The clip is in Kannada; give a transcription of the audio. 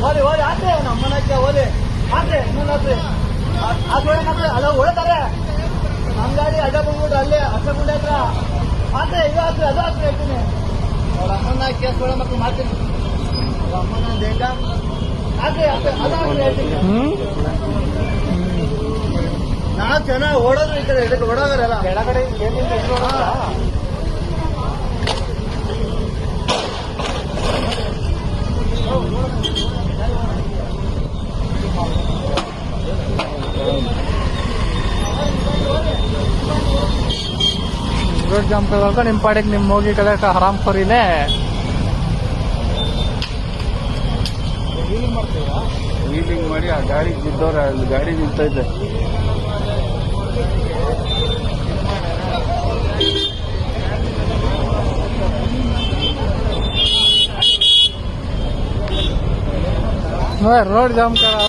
ಓದಿ ಓದಿ ಆದ್ರೆ ನಮ್ಮನಕ್ಕೆ ಓದಿ ಆದ್ರೆ ಇನ್ನೊಂದಾದ್ರೆ ಅಲ್ಲ ಹೊಡ್ತಾರೆ ನಮ್ಮ ಗಾಡಿ ಅಡ್ಡ ಬಂದ್ಬಿಟ್ರೆ ಅಲ್ಲೇ ಹಸಗುಂಡೆ ಹತ್ರ ಆದ್ರೆ ಇದು ಆದ್ರೆ ಅದು ಆದ್ರೆ ಹೇಳ್ತೀನಿ ಅವ್ರ ಅಮ್ಮನ ಕೇಸ್ ಒಳ ಮಕ್ಕಳು ಮಾಡ್ತೀನಿ ಅವ್ರ ಅಮ್ಮನ ದೇಗ ಆದ್ರೆ ಅದಾದ್ರೆ ಹೇಳ್ತೀನಿ 4 ಜನ ಓಡೋದು ಈ ಕಡೆ ಇದಕ್ಕೆ ಓಡೋದ್ರಲ್ಲ ಕೆಳಗಡೆ रोड जाम करवाकर निम पाड़े निम मोगी कलर का हराम खोरीले ವೀಲಿಂಗ್ ಮಾಡಿ ಆ ಗಾಡಿ ಬಿದ್ದವ್ರೆ ಅಲ್ಲಿ ಗಾಡಿ ನಿಂತೈತೆ रोड जाम करा